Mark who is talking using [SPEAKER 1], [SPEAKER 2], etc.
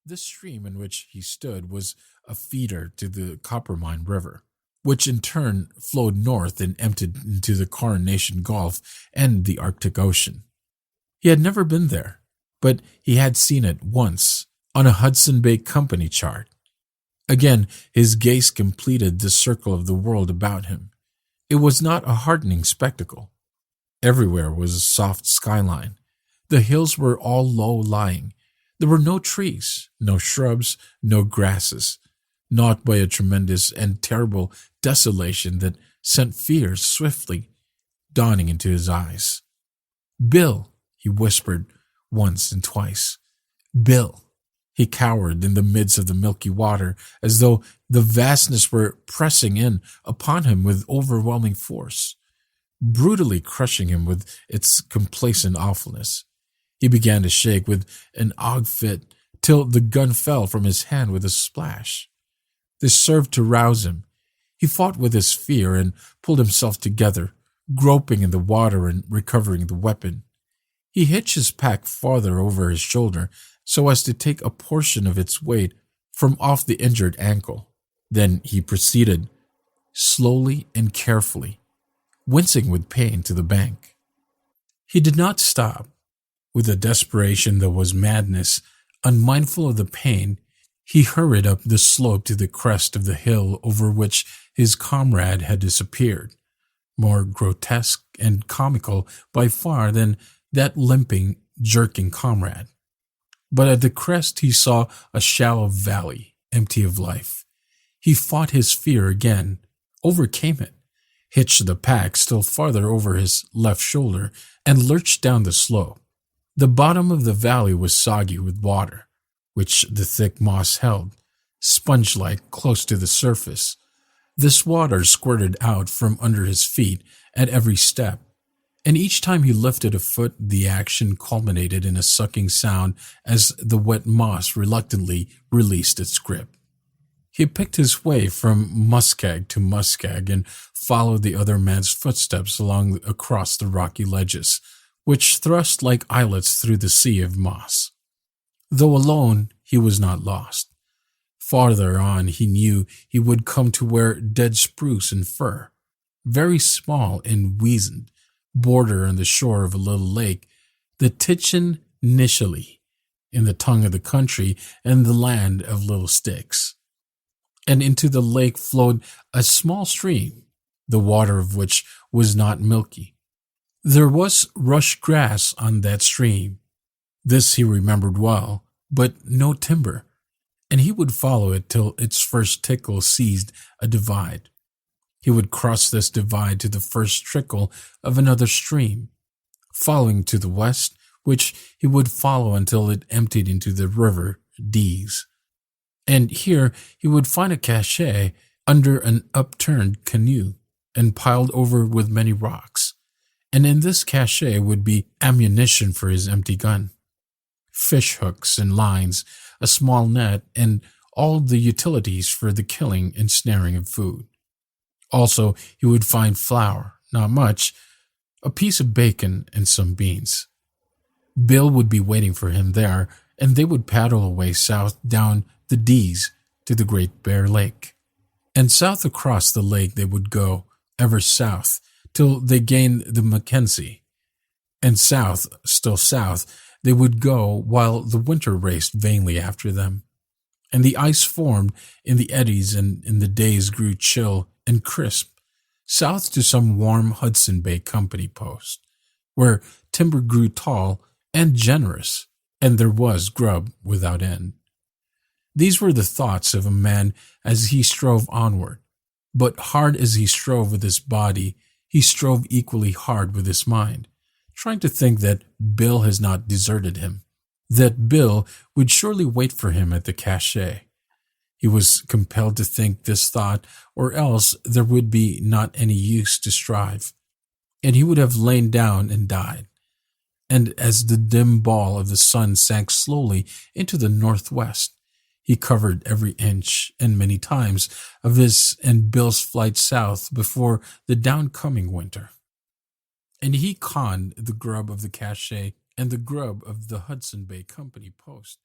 [SPEAKER 1] This stream in which he stood was a feeder to the Coppermine River, which in turn flowed north and emptied into the Coronation Gulf and the Arctic Ocean. He had never been there, but he had seen it once on a Hudson Bay Company chart. Again, his gaze completed the circle of the world about him. It was not a heartening spectacle. Everywhere was a soft skyline. The hills were all low-lying. There were no trees, no shrubs, no grasses, naught but a tremendous and terrible desolation that sent fear swiftly dawning into his eyes. "Bill," he whispered once and twice. "Bill." He cowered in the midst of the milky water, as though the vastness were pressing in upon him with overwhelming force, brutally crushing him with its complacent awfulness. He began to shake with an ague fit till the gun fell from his hand with a splash. This served to rouse him. He fought with his fear and pulled himself together, groping in the water and recovering the weapon. He hitched his pack farther over his shoulder so as to take a portion of its weight from off the injured ankle. Then he proceeded, slowly and carefully, wincing with pain, to the bank. He did not stop. With a desperation that was madness, unmindful of the pain, he hurried up the slope to the crest of the hill over which his comrade had disappeared, more grotesque and comical by far than that limping, jerking comrade. But at the crest he saw a shallow valley, empty of life. He fought his fear again, overcame it, hitched the pack still farther over his left shoulder, and lurched down the slope. The bottom of the valley was soggy with water, which the thick moss held, sponge-like close to the surface. This water squirted out from under his feet at every step, and each time he lifted a foot the action culminated in a sucking sound as the wet moss reluctantly released its grip. He picked his way from muskeg to muskeg and followed the other man's footsteps across the rocky ledges, which thrust like islets through the sea of moss. Though alone, he was not lost. Farther on, he knew he would come to where dead spruce and fir, very small and weazened, border on the shore of a little lake, the Titchin Nishali, in the tongue of the country and the land of little sticks. And into the lake flowed a small stream, the water of which was not milky. There was rush grass on that stream. This he remembered well, but no timber, and he would follow it till its first tickle seized a divide. He would cross this divide to the first trickle of another stream, following to the west, which he would follow until it emptied into the river Dees. And here he would find a cache under an upturned canoe and piled over with many rocks. And in this cache would be ammunition for his empty gun, fish hooks and lines, a small net, and all the utilities for the killing and snaring of food. Also, he would find flour, not much, a piece of bacon, and some beans. Bill would be waiting for him there, and they would paddle away south down the Dees to the Great Bear Lake. And south across the lake they would go, ever south, till they gained the Mackenzie. And south, still south, they would go while the winter raced vainly after them. And the ice formed in the eddies and the days grew chill and crisp, south to some warm Hudson Bay Company post, where timber grew tall and generous, and there was grub without end. These were the thoughts of a man as he strove onward, but hard as he strove with his body, he strove equally hard with his mind, trying to think that Bill has not deserted him, that Bill would surely wait for him at the cache. He was compelled to think this thought, or else there would be not any use to strive, and he would have lain down and died. And as the dim ball of the sun sank slowly into the northwest, he covered every inch and many times of his and Bill's flight south before the downcoming winter. And he conned the grub of the cache and the grub of the Hudson Bay Company post